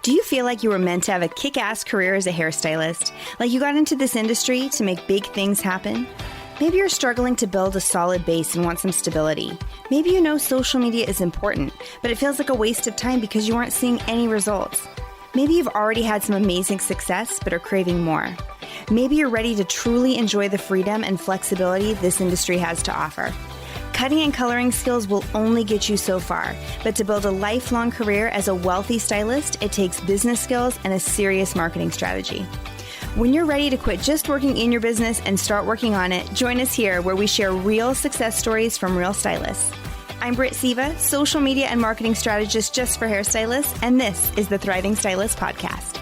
Do you feel like you were meant to have a kick-ass career as a hairstylist? Like you got into this industry to make big things happen? Maybe you're struggling to build a solid base and want some stability. Maybe you know social media is important, but it feels like a waste of time because you aren't seeing any results. Maybe you've already had some amazing success, but are craving more. Maybe you're ready to truly enjoy the freedom and flexibility this industry has to offer. Cutting and coloring skills will only get you so far, but to build a lifelong career as a wealthy stylist, it takes business skills and a serious marketing strategy. When you're ready to quit just working in your business and start working on it, join us here where we share real success stories from real stylists. I'm Britt Seva, social media and marketing strategist just for hairstylists, and this is the Thriving Stylist Podcast.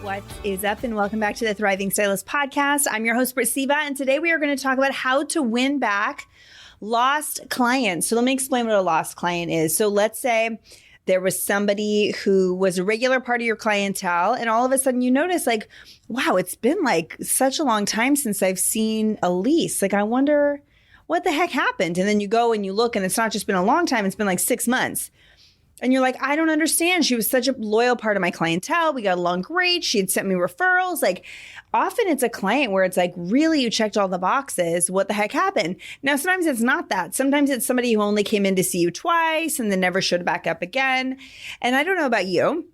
What is up, and welcome back to the Thriving Stylist Podcast. I'm your host, Britt Seva, and today we are going to talk about how to win back lost clients. So let me explain what a lost client is. So let's say there was somebody who was a regular part of your clientele, and all of a sudden you notice like, wow, it's been like such a long time since I've seen Elise. Like, I wonder what the heck happened. And then you go and you look, and it's not just been a long time, it's been like 6 months. And you're like, I don't understand. She was such a loyal part of my clientele. We got along great. She had sent me referrals. Like, often it's a client where it's like, really, you checked all the boxes. What the heck happened? Now, sometimes it's not that. Sometimes it's somebody who only came in to see you twice and then never showed back up again. And I don't know about you,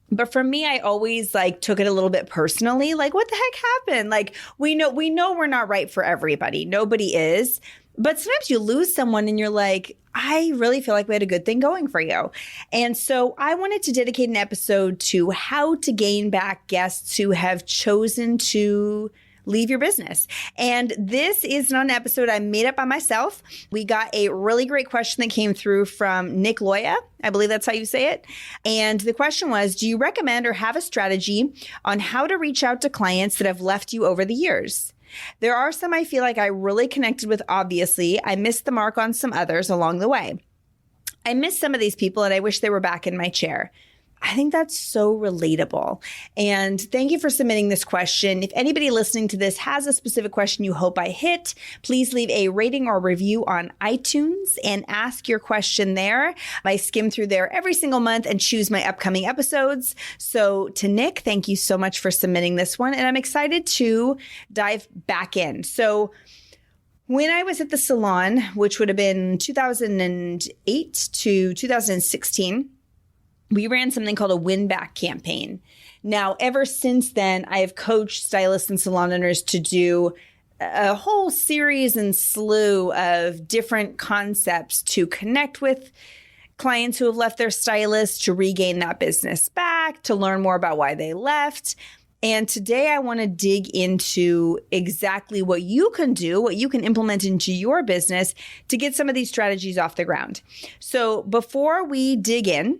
but for me, I always like took it a little bit personally. Like, what the heck happened? Like, we know we're not right for everybody. Nobody is. But sometimes you lose someone and you're like, I really feel like we had a good thing going for you. And so I wanted to dedicate an episode to how to gain back guests who have chosen to leave your business. And this is not an episode I made up by myself. We got a really great question that came through from Nick Loya. I believe that's how you say it. And the question was, do you recommend or have a strategy on how to reach out to clients that have left you over the years? There are some I feel like I really connected with, obviously. I missed the mark on some others along the way. I miss some of these people and I wish they were back in my chair. I think that's so relatable. And thank you for submitting this question. If anybody listening to this has a specific question you hope I hit, please leave a rating or review on iTunes and ask your question there. I skim through there every single month and choose my upcoming episodes. So to Nick, thank you so much for submitting this one. And I'm excited to dive back in. So when I was at the salon, which would have been 2008 to 2016, we ran something called a win back campaign. Now, ever since then, I have coached stylists and salon owners to do a whole series and slew of different concepts to connect with clients who have left their stylist, to regain that business back, to learn more about why they left. And today I want to dig into exactly what you can do, what you can implement into your business to get some of these strategies off the ground. So before we dig in,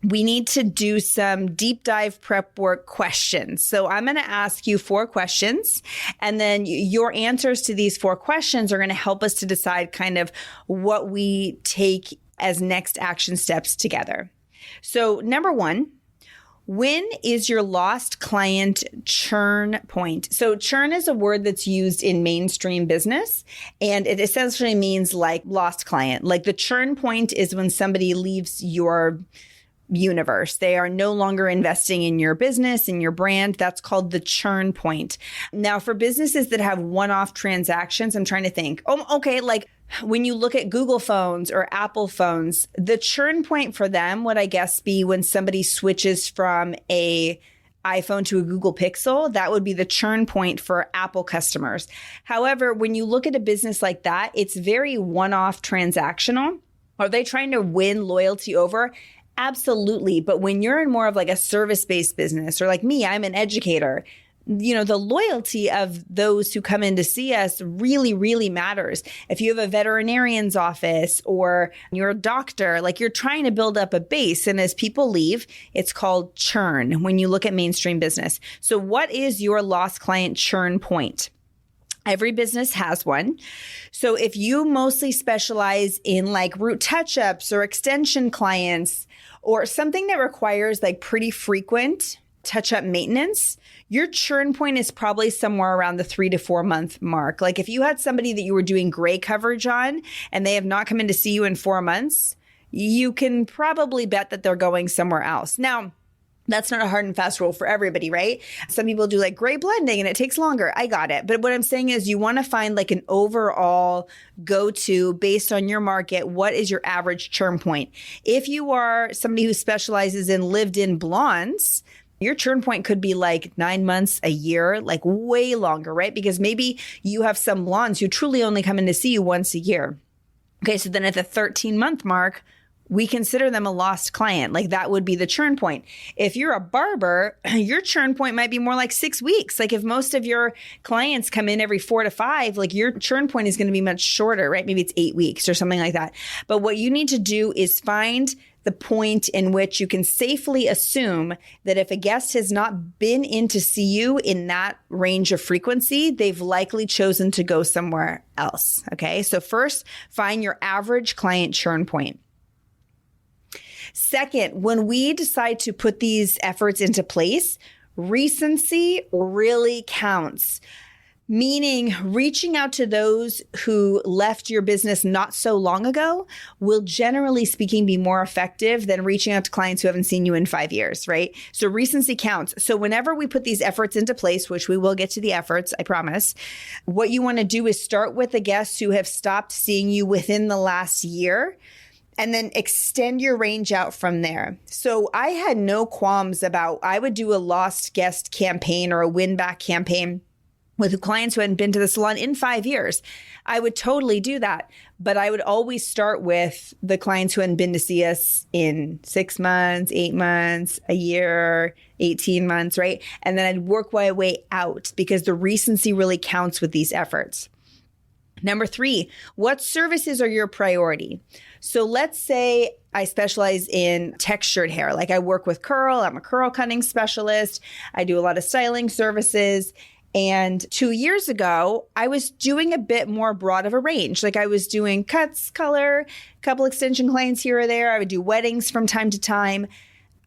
we need to do some deep dive prep work questions. So I'm going to ask you 4 questions, and then your answers to these 4 questions are going to help us to decide kind of what we take as next action steps together. So number 1, when is your lost client churn point? So churn is a word that's used in mainstream business, and it essentially means like lost client. Like the churn point is when somebody leaves your universe. They are no longer investing in your business, in your brand. That's called the churn point. Now, for businesses that have one-off transactions, I'm trying to think, like when you look at Google phones or Apple phones, the churn point for them would, I guess, be when somebody switches from a iPhone to a Google Pixel. That would be the churn point for Apple customers. However, when you look at a business like that, it's very one-off transactional. Are they trying to win loyalty over? Absolutely. But when you're in more of like a service-based business, or like me, I'm an educator, you know, the loyalty of those who come in to see us really, really matters. If you have a veterinarian's office or you're a doctor, like you're trying to build up a base. And as people leave, it's called churn when you look at mainstream business. So what is your lost client churn point? Every business has one. So if you mostly specialize in like root touch-ups or extension clients or something that requires like pretty frequent touch-up maintenance, your churn point is probably somewhere around the 3 to 4 month mark. Like if you had somebody that you were doing gray coverage on and they have not come in to see you in 4 months, you can probably bet that they're going somewhere else. Now, that's not a hard and fast rule for everybody, right? Some people do like gray blending and it takes longer. I got it. But what I'm saying is you want to find like an overall go-to based on your market. What is your average churn point? If you are somebody who specializes in lived-in blondes, your churn point could be like 9 months, a year, like way longer, right? Because maybe you have some blondes who truly only come in to see you once a year. Okay, so then at the 13-month mark, we consider them a lost client. Like that would be the churn point. If you're a barber, your churn point might be more like 6 weeks. Like if most of your clients come in every 4 to 5, like your churn point is going to be much shorter, right? Maybe it's 8 weeks or something like that. But what you need to do is find the point in which you can safely assume that if a guest has not been in to see you in that range of frequency, they've likely chosen to go somewhere else. Okay. So first, find your average client churn point. Second, when we decide to put these efforts into place, recency really counts. Meaning reaching out to those who left your business not so long ago will generally speaking be more effective than reaching out to clients who haven't seen you in 5 years, right? So recency counts. So whenever we put these efforts into place, which we will get to the efforts, I promise, what you want to do is start with the guests who have stopped seeing you within the last year, and then extend your range out from there. So I had no qualms about, I would do a lost guest campaign or a win back campaign with clients who hadn't been to the salon in 5 years. I would totally do that. But I would always start with the clients who hadn't been to see us in 6 months, 8 months, a year, 18 months, right? And then I'd work my way out because the recency really counts with these efforts. Number 3, what services are your priority? So let's say I specialize in textured hair. Like I work with curl. I'm a curl cutting specialist. I do a lot of styling services. And 2 years ago, I was doing a bit more broad of a range. Like I was doing cuts, color, a couple extension clients here or there. I would do weddings from time to time.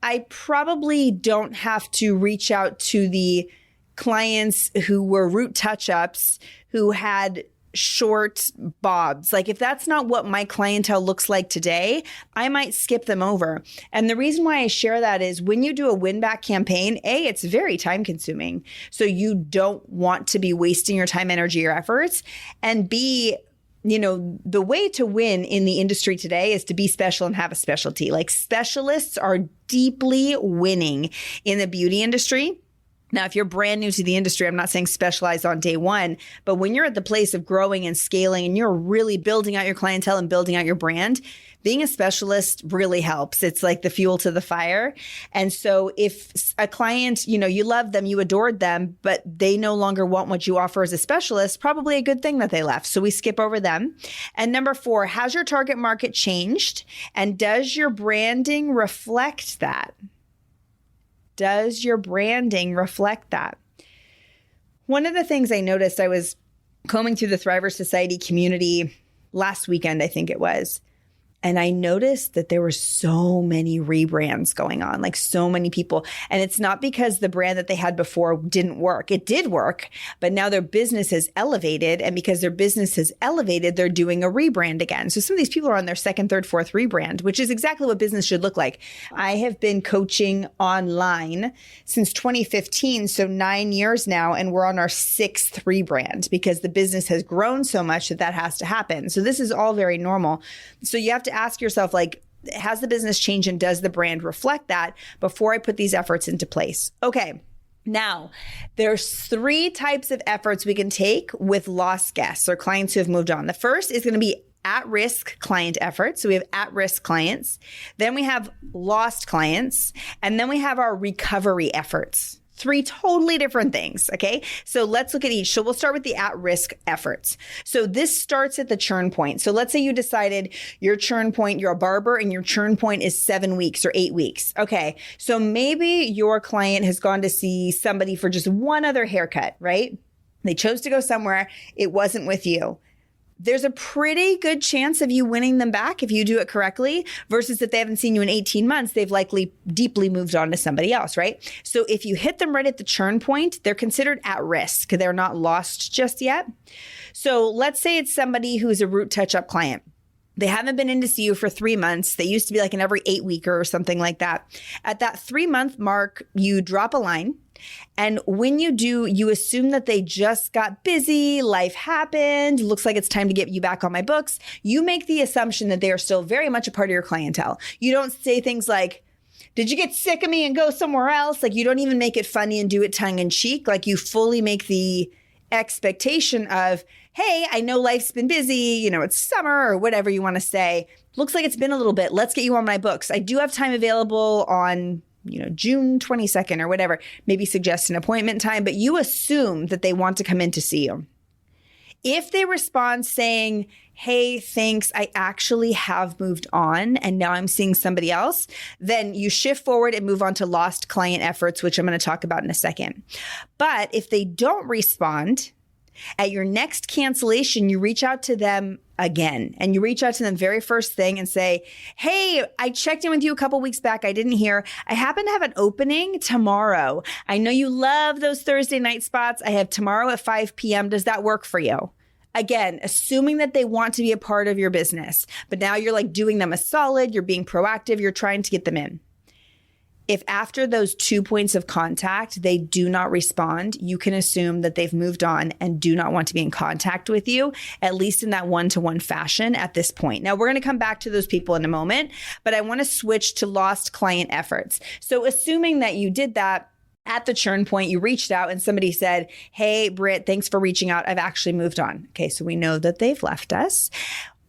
I probably don't have to reach out to the clients who were root touch-ups, who had short bobs. Like if that's not what my clientele looks like today, I might skip them over. And the reason why I share that is when you do a win back campaign, A, it's very time consuming. So you don't want to be wasting your time, energy, or efforts. And B, the way to win in the industry today is to be special and have a specialty. Like specialists are deeply winning in the beauty industry. Now, if you're brand new to the industry, I'm not saying specialize on day one, but when you're at the place of growing and scaling and you're really building out your clientele and building out your brand, being a specialist really helps. It's like the fuel to the fire. And so if a client, you love them, you adored them, but they no longer want what you offer as a specialist, probably a good thing that they left. So we skip over them. And number 4, has your target market changed? And does your branding reflect that? Does your branding reflect that? One of the things I noticed, I was combing through the Thriver Society community last weekend, I think it was, and I noticed that there were so many rebrands going on, like so many people. And it's not because the brand that they had before didn't work. It did work, but now their business has elevated. And because their business has elevated, they're doing a rebrand again. So some of these people are on their 2nd, 3rd, 4th rebrand, which is exactly what business should look like. I have been coaching online since 2015, so 9 years now, and we're on our 6th rebrand because the business has grown so much that has to happen. So this is all very normal. So you have to ask yourself, like, has the business changed and does the brand reflect that before I put these efforts into place? Okay. Now, there's 3 types of efforts we can take with lost guests or clients who have moved on. The first is going to be at-risk client efforts. So we have at-risk clients. Then we have lost clients. And then we have our recovery efforts. 3 totally different things, okay? So let's look at each. So we'll start with the at-risk efforts. So this starts at the churn point. So let's say you decided your churn point, you're a barber and your churn point is 7 weeks or 8 weeks. Okay, so maybe your client has gone to see somebody for just one other haircut, right? They chose to go somewhere. It wasn't with you. There's a pretty good chance of you winning them back if you do it correctly versus if they haven't seen you in 18 months, they've likely deeply moved on to somebody else, right? So if you hit them right at the churn point, they're considered at risk. They're not lost just yet. So let's say it's somebody who's a root touch-up client. They haven't been in to see you for 3 months. They used to be like an every 8-weeker or something like that. At that 3-month mark, you drop a line. And when you do, you assume that they just got busy, life happened, looks like it's time to get you back on my books. You make the assumption that they are still very much a part of your clientele. You don't say things like, did you get sick of me and go somewhere else? Like, you don't even make it funny and do it tongue in cheek. Like, you fully make the expectation of, hey, I know life's been busy, it's summer or whatever you want to say. Looks like it's been a little bit. Let's get you on my books. I do have time available on, June 22nd or whatever. Maybe suggest an appointment time, but you assume that they want to come in to see you. If they respond saying, hey, thanks, I actually have moved on and now I'm seeing somebody else, then you shift forward and move on to lost client efforts, which I'm going to talk about in a second. But if they don't respond, at your next cancellation, you reach out to them again, and you reach out to them very first thing and say, hey, I checked in with you a couple weeks back. I didn't hear. I happen to have an opening tomorrow. I know you love those Thursday night spots. I have tomorrow at 5 p.m. Does that work for you? Again, assuming that they want to be a part of your business, but now you're like doing them a solid. You're being proactive. You're trying to get them in. If after those 2 points of contact, they do not respond, you can assume that they've moved on and do not want to be in contact with you, at least in that one-to-one fashion at this point. Now, we're going to come back to those people in a moment, but I want to switch to lost client efforts. So assuming that you did that, at the churn point, you reached out and somebody said, hey, Britt, thanks for reaching out. I've actually moved on. Okay, so we know that they've left us.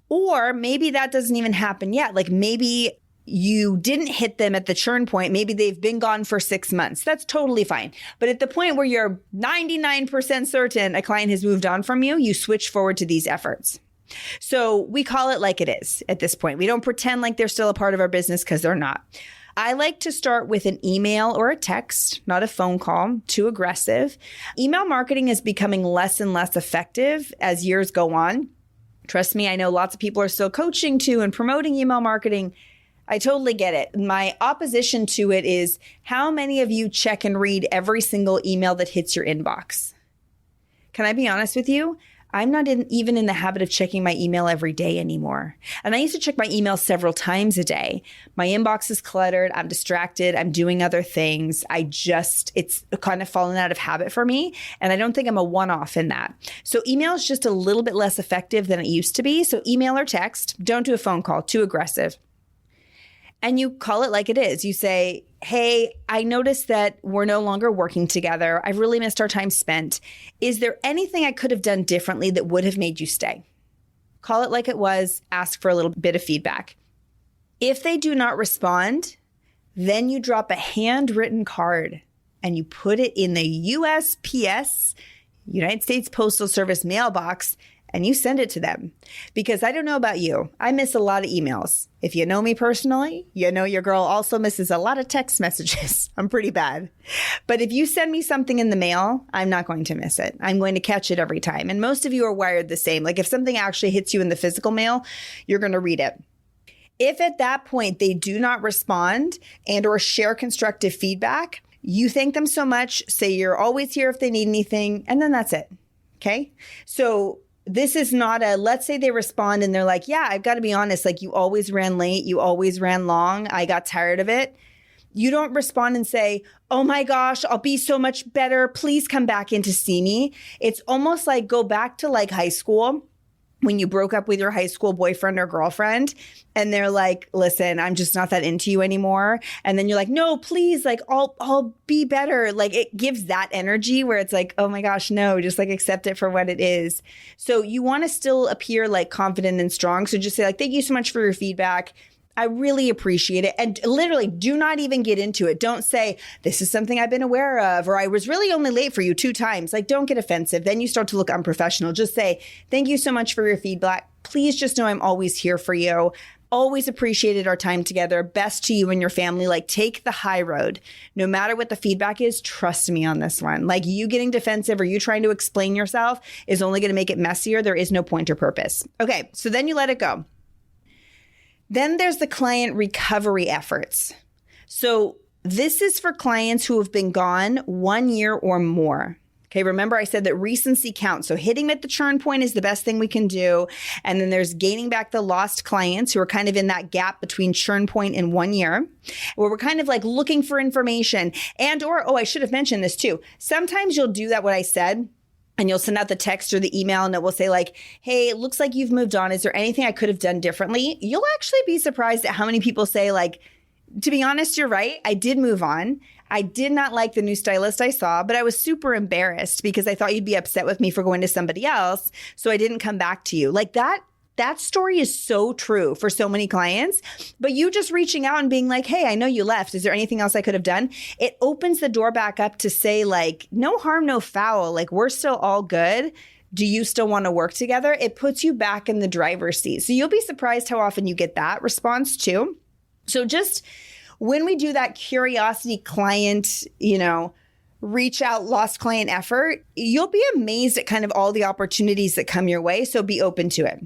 Or maybe that doesn't even happen yet. Like, maybe you didn't hit them at the churn point. Maybe they've been gone for 6 months. That's totally fine. But at the point where you're 99% certain a client has moved on from you, you switch forward to these efforts. So we call it like it is at this point. We don't pretend like they're still a part of our business because they're not. I like to start with an email or a text, not a phone call, too aggressive. Email marketing is becoming less and less effective as years go on. Trust me, I know lots of people are still coaching to and promoting email marketing. I totally get it. My opposition to it is, how many of you check and read every single email that hits your inbox? Can I be honest with you? I'm not even in the habit of checking my email every day anymore. And I used to check my email several times a day. My inbox is cluttered. I'm distracted. I'm doing other things. It's kind of fallen out of habit for me. And I don't think I'm a one-off in that. So email is just a little bit less effective than it used to be. So email or text, don't do a phone call, too aggressive. And you call it like it is. You say, hey, I noticed that we're no longer working together. I've really missed our time spent. Is there anything I could have done differently that would have made you stay? Call it like it was. Ask for a little bit of feedback. If they do not respond, then you drop a handwritten card and you put it in the USPS, United States Postal Service mailbox, and you send it to them. Because I don't know about you, I miss a lot of emails. If you know me personally, you know your girl also misses a lot of text messages. I'm pretty bad. But if you send me something in the mail, I'm not going to miss it. I'm going to catch it every time. And most of you are wired the same. Like, if something actually hits you in the physical mail, you're going to read it. If at that point they do not respond and or share constructive feedback, you thank them so much, say you're always here if they need anything, and then that's it. Okay? So this is not let's say they respond and they're like, yeah, I've got to be honest, like, you always ran late, you always ran long, I got tired of it. You don't respond and say, oh my gosh, I'll be so much better, please come back in to see me. It's almost like, go back to like high school, when you broke up with your high school boyfriend or girlfriend and they're like, listen, I'm just not that into you anymore. And then you're like, no, please, like, I'll be better. Like, it gives that energy where it's like, oh my gosh, no, just like accept it for what it is. So you want to still appear like confident and strong. So just say like, thank you so much for your feedback. I really appreciate it. And literally, do not even get into it. Don't say, this is something I've been aware of, or I was really only late for you 2 times. Like, don't get offensive. Then you start to look unprofessional. Just say, thank you so much for your feedback. Please just know I'm always here for you. Always appreciated our time together. Best to you and your family. Like, take the high road. No matter what the feedback is, trust me on this one. Like, you getting defensive or you trying to explain yourself is only going to make it messier. There is no point or purpose. Okay, so then you let it go. Then there's the client recovery efforts. So this is for clients who have been gone 1 year or more. Okay, remember I said that recency counts. So hitting at the churn point is the best thing we can do. And then there's gaining back the lost clients who are kind of in that gap between churn point and 1 year, where we're kind of like looking for information. And or, I should have mentioned this too. Sometimes you'll do that, what I said, and you'll send out the text or the email and it will say like, hey, it looks like you've moved on. Is there anything I could have done differently? You'll actually be surprised at how many people say like, to be honest, you're right. I did move on. I did not like the new stylist I saw, but I was super embarrassed because I thought you'd be upset with me for going to somebody else. So I didn't come back to you. Like that story is so true for so many clients, but you just reaching out and being like, hey, I know you left. Is there anything else I could have done? It opens the door back up to say like, no harm, no foul. Like we're still all good. Do you still want to work together? It puts you back in the driver's seat. So you'll be surprised how often you get that response too. So just when we do that curiosity client, reach out, lost client effort, you'll be amazed at kind of all the opportunities that come your way. So be open to it.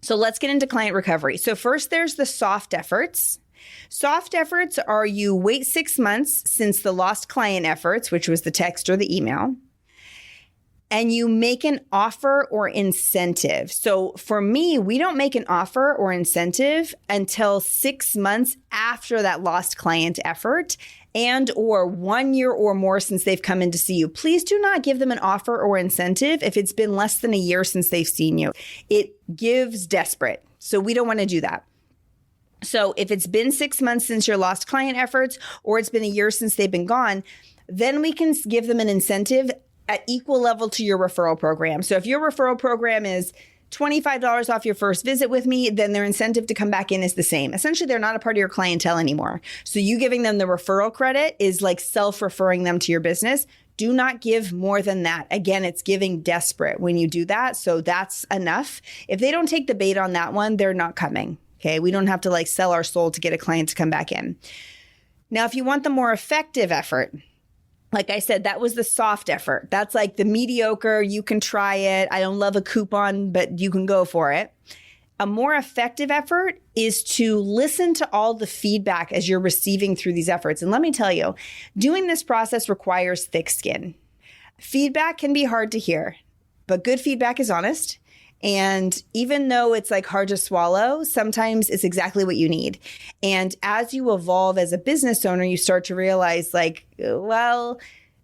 So let's get into client recovery. So first, there's the soft efforts. Soft efforts are you wait 6 months since the lost client efforts, which was the text or the email, and you make an offer or incentive. So for me, we don't make an offer or incentive until 6 months after that lost client effort and or 1 year or more since they've come in to see you. Please do not give them an offer or incentive if it's been less than a year since they've seen you. It gives desperate. So we don't want to do that. So if it's been 6 months since your lost client efforts or it's been a year since they've been gone, then we can give them an incentive at equal level to your referral program. So if your referral program is $25 off your first visit with me, then their incentive to come back in is the same. Essentially, they're not a part of your clientele anymore. So you giving them the referral credit is like self-referring them to your business. Do not give more than that. Again, it's giving desperate when you do that. So that's enough. If they don't take the bait on that one, they're not coming. Okay. We don't have to like sell our soul to get a client to come back in. Now, if you want the more effective effort, like I said, that was the soft effort. That's like the mediocre, you can try it. I don't love a coupon, but you can go for it. A more effective effort is to listen to all the feedback as you're receiving through these efforts. And let me tell you, doing this process requires thick skin. Feedback can be hard to hear, but good feedback is honest. And even though it's like hard to swallow, sometimes it's exactly what you need. And as you evolve as a business owner, you start to realize like, well,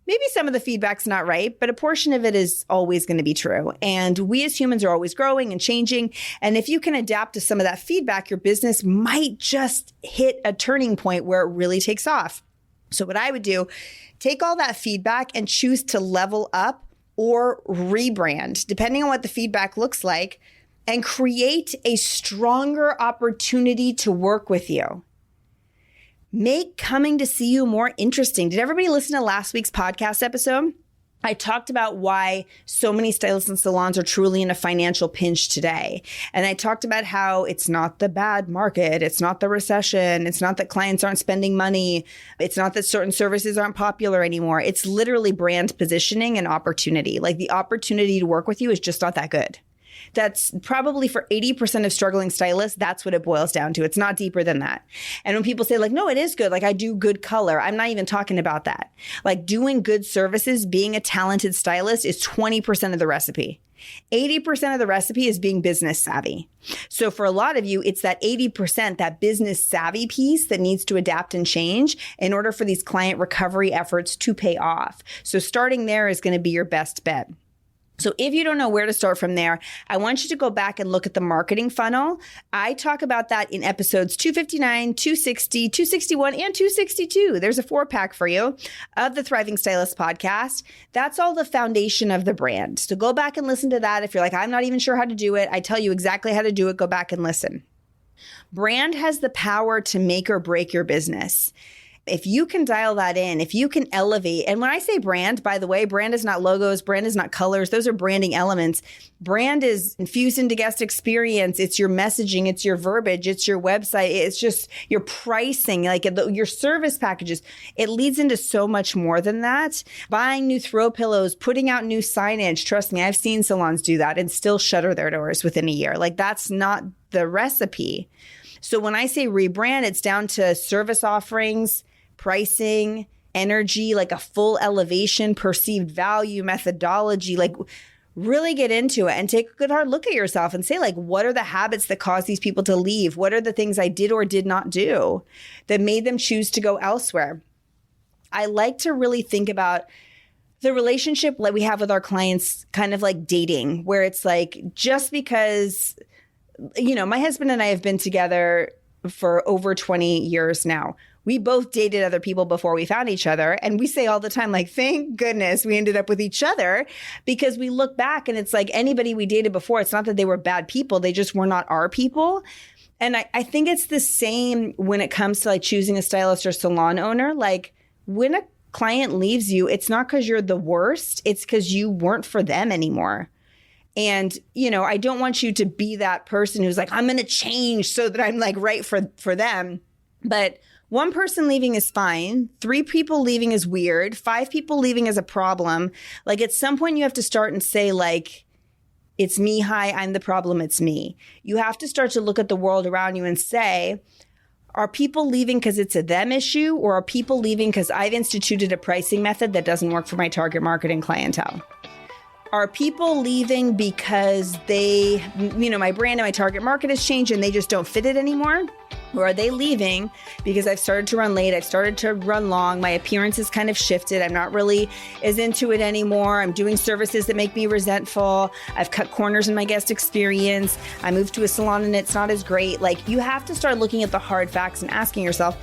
maybe some of the feedback's not right, but a portion of it is always going to be true. And we as humans are always growing and changing. And if you can adapt to some of that feedback, your business might just hit a turning point where it really takes off. So what I would do, take all that feedback and choose to level up or rebrand, depending on what the feedback looks like, and create a stronger opportunity to work with you. Make coming to see you more interesting. Did everybody listen to last week's podcast episode? I talked about why so many stylists and salons are truly in a financial pinch today. And I talked about how it's not the bad market. It's not the recession. It's not that clients aren't spending money. It's not that certain services aren't popular anymore. It's literally brand positioning and opportunity. Like the opportunity to work with you is just not that good. That's probably for 80% of struggling stylists, that's what it boils down to. It's not deeper than that. And when people say like, no, it is good. Like I do good color. I'm not even talking about that. Like doing good services, being a talented stylist is 20% of the recipe. 80% of the recipe is being business savvy. So for a lot of you, it's that 80%, that business savvy piece that needs to adapt and change in order for these client recovery efforts to pay off. So starting there is going to be your best bet. So if you don't know where to start from there, I want you to go back and look at the marketing funnel. I talk about that in episodes 259, 260, 261, and 262. There's a 4-pack for you of the Thriving Stylist podcast. That's all the foundation of the brand. So go back and listen to that. If you're like, I'm not even sure how to do it, I tell you exactly how to do it. Go back and listen. Brand has the power to make or break your business. If you can dial that in, if you can elevate, and when I say brand, by the way, brand is not logos, brand is not colors. Those are branding elements. Brand is infused into guest experience. It's your messaging. It's your verbiage. It's your website. It's just your pricing, like your service packages. It leads into so much more than that. Buying new throw pillows, putting out new signage. Trust me, I've seen salons do that and still shutter their doors within a year. Like that's not the recipe. So when I say rebrand, it's down to service offerings, pricing, energy, like a full elevation, perceived value, methodology, like really get into it and take a good hard look at yourself and say, like, what are the habits that cause these people to leave? What are the things I did or did not do that made them choose to go elsewhere? I like to really think about the relationship that we have with our clients, kind of like dating, where it's like, just because, my husband and I have been together for over 20 years now. We both dated other people before we found each other. And we say all the time, like, thank goodness we ended up with each other, because we look back and it's like anybody we dated before, it's not that they were bad people. They just were not our people. And I think it's the same when it comes to like choosing a stylist or salon owner. Like when a client leaves you, it's not because you're the worst. It's because you weren't for them anymore. And, I don't want you to be that person who's like, I'm going to change so that I'm like right for them. But one person leaving is fine. 3 people leaving is weird. 5 people leaving is a problem. Like at some point you have to start and say like, it's me. Hi, I'm the problem. It's me. You have to start to look at the world around you and say, are people leaving because it's a them issue, or are people leaving because I've instituted a pricing method that doesn't work for my target market and clientele? Are people leaving because they, my brand and my target market has changed and they just don't fit it anymore? Or are they leaving because I've started to run late, I've started to run long, my appearance has kind of shifted, I'm not really as into it anymore, I'm doing services that make me resentful, I've cut corners in my guest experience, I moved to a salon and it's not as great. Like you have to start looking at the hard facts and asking yourself,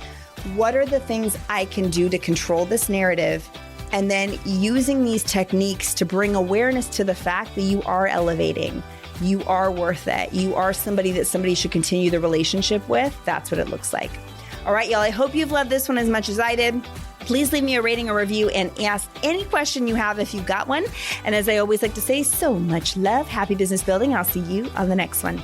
what are the things I can do to control this narrative? And then using these techniques to bring awareness to the fact that you are elevating. You are worth it. You are somebody that somebody should continue the relationship with. That's what it looks like. All right, y'all. I hope you've loved this one as much as I did. Please leave me a rating or review and ask any question you have if you've got one. And as I always like to say, so much love. Happy business building. I'll see you on the next one.